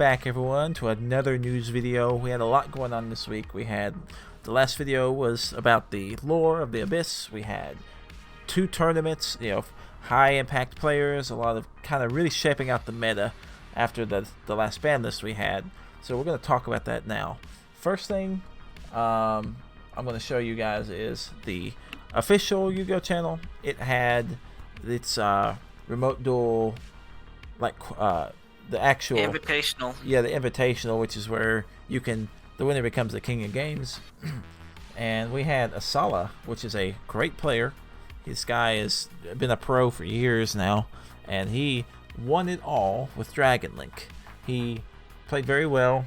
back, everyone, to another news video. We had a lot going on this week. The last video was about the lore of the Abyss. We had 2 tournaments, high impact players, a lot of kind of really shaping out the meta after the last ban list we had. So we're going to talk about that now. First thing I'm going to show you guys is the official Yugioh channel. It had its remote duel, like the actual invitational. Yeah, the invitational, which is where the winner becomes the king of games. And we had Asala, which is a great player. This guy has been a pro for years now, and he won it all with Dragon Link. He played very well.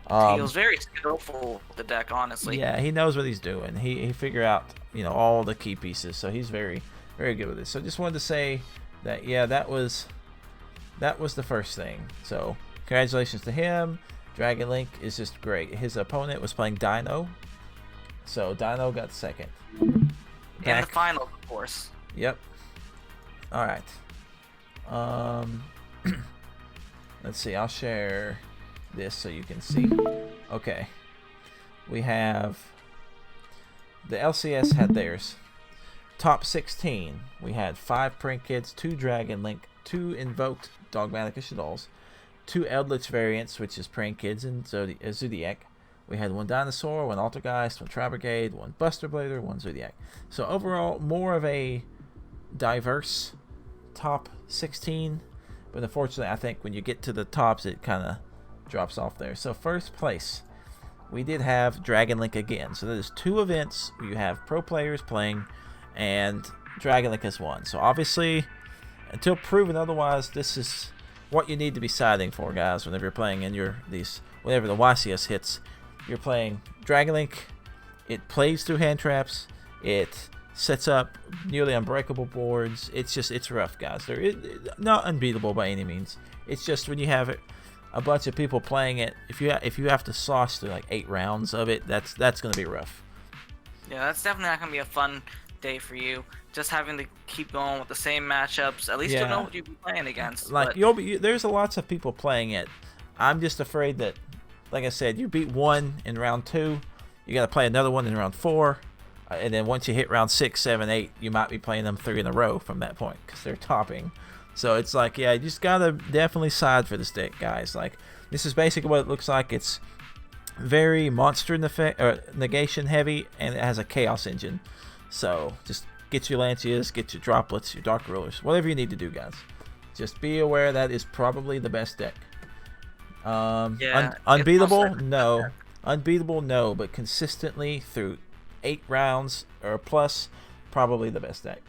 He was very skillful with the deck, honestly. Yeah, he knows what he's doing. He figured out all the key pieces, so he's very, very good with it. So just wanted to say that that was the first thing. So congratulations to him. Dragon Link is just great. His opponent was playing Dino, so Dino got second. In the final, of course. Yep. All right. Let's see. I'll share this so you can see. Okay. We have the LCS had theirs. Top 16. We had 5 Prank Kids, 2 Dragon Link, 2 Invoked Dogmatic Shaddolls, 2 Eldritch variants, which is Prank Kids and Zodiac. We had 1 Dinosaur, 1 Altergeist, 1 Tri Brigade, 1 Buster Blader, 1 Zodiac. So overall, more of a diverse top 16. But unfortunately, I think when you get to the tops, it kind of drops off there. So first place, we did have Dragon Link again. So there's 2 events where you have pro players playing, and Dragon Link has won. So obviously, until proven otherwise, this is what you need to be siding for, guys. Whenever you're playing in whenever the YCS hits, you're playing Dragon Link. It plays through hand traps. It sets up nearly unbreakable boards. It's rough, guys. They're not unbeatable by any means. It's just when you have a bunch of people playing it, if you have to sauce through like 8 rounds of it, that's gonna be rough. Yeah, that's definitely not gonna be a fun day for you. Just having to keep going with the same matchups. At least you'll know what you'll be playing against. Like there's lots of people playing it. I'm just afraid that, like I said, you beat 1 in round 2, you got to play another one in round 4, and then once you hit round 6, 7, 8, you might be playing them 3 in a row from that point because they're topping. So it's like, you just gotta definitely side for this deck, guys. Like, this is basically what it looks like. It's very monster negation heavy, and it has a chaos engine. So just get your Lancias, get your droplets, your Dark Rulers, whatever you need to do, guys. Just be aware that is probably the best deck. Unbeatable? No. Unbeatable? No. But consistently through 8 rounds or plus, probably the best deck.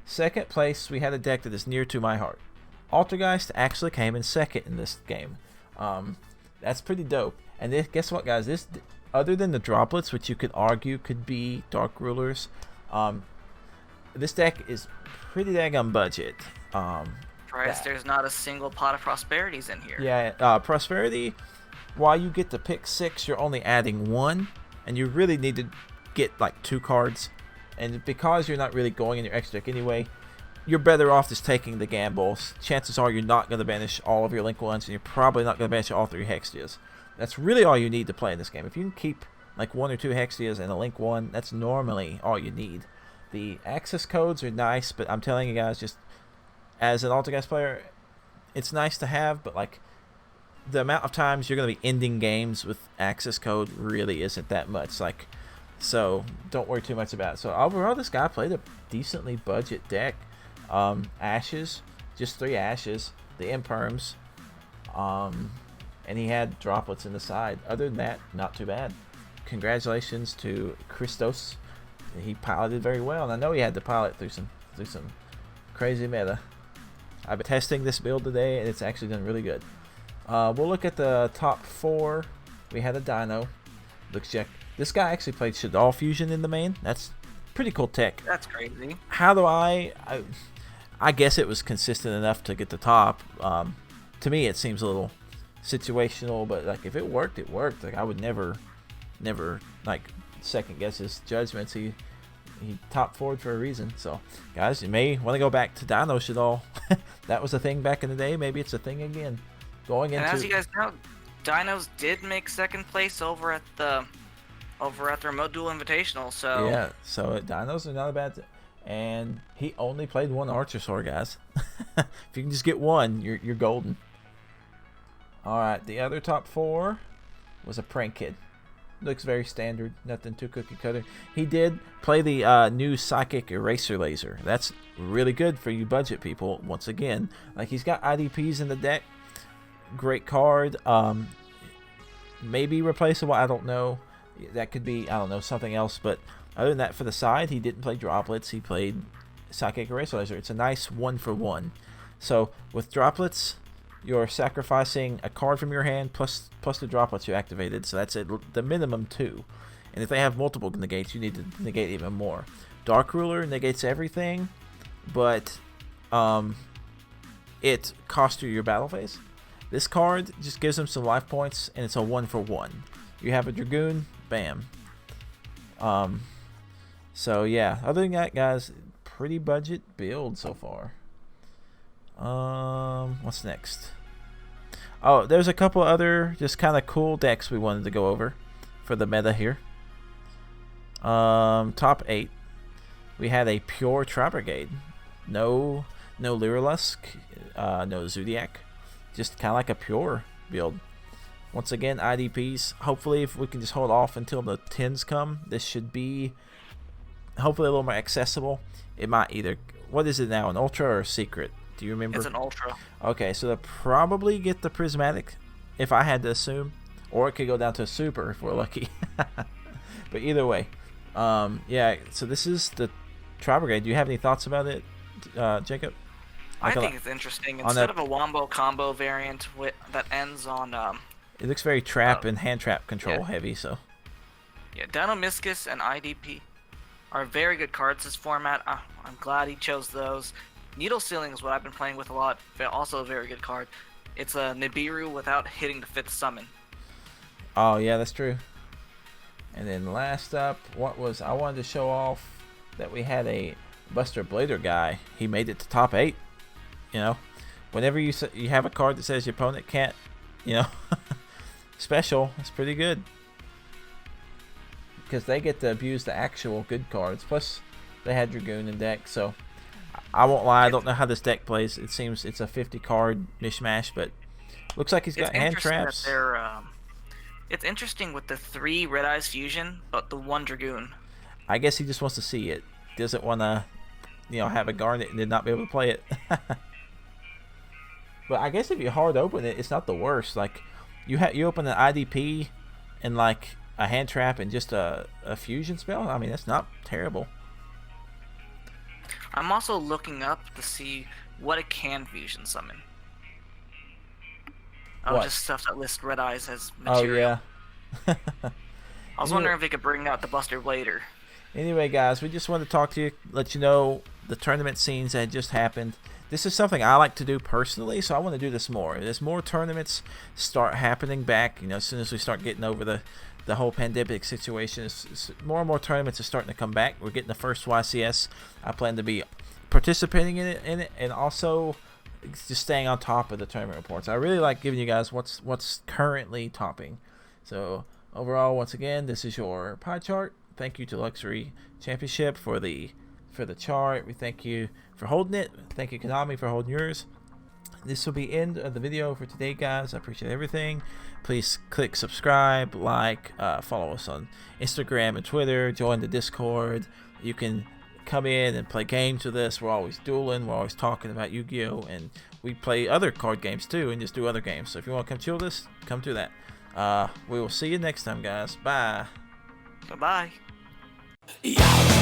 Second place, we had a deck that is near to my heart. Altergeist actually came in second in this game. That's pretty dope. And guess what, guys? This, other than the droplets, which you could argue could be Dark Rulers, this deck is pretty daggone budget. There's not a single pot of prosperities in here. Yeah, prosperity, while you get to pick 6, you're only adding 1, and you really need to get like 2 cards. And because you're not really going in your extra deck anyway, you're better off just taking the gambles. Chances are you're not going to banish all of your Link 1s, and you're probably not going to banish all 3 Hextias. That's really all you need to play in this game. If you can keep like 1 or 2 Hextias and a Link 1, that's normally all you need. The access codes are nice, but I'm telling you guys, just as an Altergeist player, it's nice to have, but like the amount of times you're going to be ending games with access code really isn't that much. So don't worry too much about it. So overall, this guy played a decently budget deck. Ashes, just 3 Ashes, the Imperms, and he had droplets in the side. Other than that, not too bad. Congratulations to Christos. He piloted very well, and I know he had to pilot through some crazy meta. I've been testing this build today, and it's actually done really good. We'll look at the top 4. We had a Dino. Looks like this guy actually played Shaddol Fusion in the main. That's pretty cool tech. That's crazy. How do I guess it was consistent enough to get the top. To me, it seems a little situational, but like if it worked, it worked. Like I would never like second guess his judgments. He top forward for a reason. So guys, you may want to go back to Dino Shaddol. That was a thing back in the day. Maybe it's a thing again. Going into. And as you guys know, Dinos did make second place over at the Remote Duel Invitational. So yeah, so Dinos are not a bad. And he only played one Archer Sword, guys. If you can just get one, you're golden. All right, the other top 4 was a Prank Kid. Looks very standard, nothing too cookie cutter. He did play the new Psychic Eraser Laser. That's really good for you budget people. Once again, like he's got IDPs in the deck. Great card. Maybe replaceable. I don't know. That could be, I don't know, something else. But other than that, for the side, he didn't play Droplets. He played Psychic Eraser Laser. It's a nice 1-for-1. So with Droplets, you're sacrificing a card from your hand plus the droplets you activated, so that's the minimum 2. And if they have multiple negates, you need to negate even more. Dark Ruler negates everything, but it costs you your battle phase. This card just gives them some life points, and it's a 1-for-1. You have a Dragoon, bam. So yeah, other than that, guys, pretty budget build so far. What's next? Oh, there's a couple other just kind of cool decks we wanted to go over for the meta here. Top 8. We had a pure Tri Brigade. No Lyrilusk, no Zodiac. Just kind of like a pure build. Once again, IDPs. Hopefully, if we can just hold off until the 10s come, this should be hopefully a little more accessible. It might either, what is it now, an Ultra or a Secret? Do you remember? It's an Ultra. Okay, so they'll probably get the Prismatic, if I had to assume. Or it could go down to a Super if we're lucky. But either way. Yeah, so this is the Tri Brigade. Do you have any thoughts about it, Jacob? I think it's interesting. Instead of a Wombo combo variant that ends on... it looks very trap and hand trap control heavy, so... Yeah, Dinomischus and IDP are very good cards this format. I'm glad he chose those. Needle Sealing is what I've been playing with a lot. Also a very good card. It's a Nibiru without hitting the 5th summon. Oh yeah, that's true. And then last up, I wanted to show off that we had a Buster Blader guy. He made it to top 8. You know, whenever you have a card that says your opponent can't, special, it's pretty good. Because they get to abuse the actual good cards. Plus, they had Dragoon in deck, so... I won't lie, I don't know how this deck plays. It seems it's a 50-card mishmash, but looks like he's got hand traps. It's interesting with the 3 Red Eyes Fusion, but the 1 Dragoon. I guess he just wants to see it. Doesn't want to, have a Garnet and then not be able to play it. But I guess if you hard open it, it's not the worst. Like, you open an IDP and like a hand trap and just a fusion spell. I mean, that's not terrible. I'm also looking up to see what it can fusion summon. Oh, just stuff that lists Red Eyes as material. Oh, yeah. I was wondering if they could bring out the Buster Blader. Anyway, guys, we just wanted to talk to you, let you know the tournament scenes that just happened. This is something I like to do personally, so I want to do this more. As more tournaments start happening back, as soon as we start getting over the whole pandemic situation, more and more tournaments are starting to come back. We're getting the first YCS. I plan to be participating in it, and also just staying on top of the tournament reports. I really like giving you guys what's currently topping. So overall, once again, this is your pie chart. Thank you to Luxury Championship for the chart. We thank you for holding it. Thank you, Konami, for holding yours. This will be end of the video for today, guys. I appreciate everything. Please click subscribe, like, follow us on Instagram and Twitter, join the Discord. You can come in and play games with us. We're always dueling, we're always talking about Yu-Gi-Oh, and we play other card games too, and just do other games. So if you want to come chill with us, come do that. We will see you next time, guys. Bye. Bye-bye. Yeah.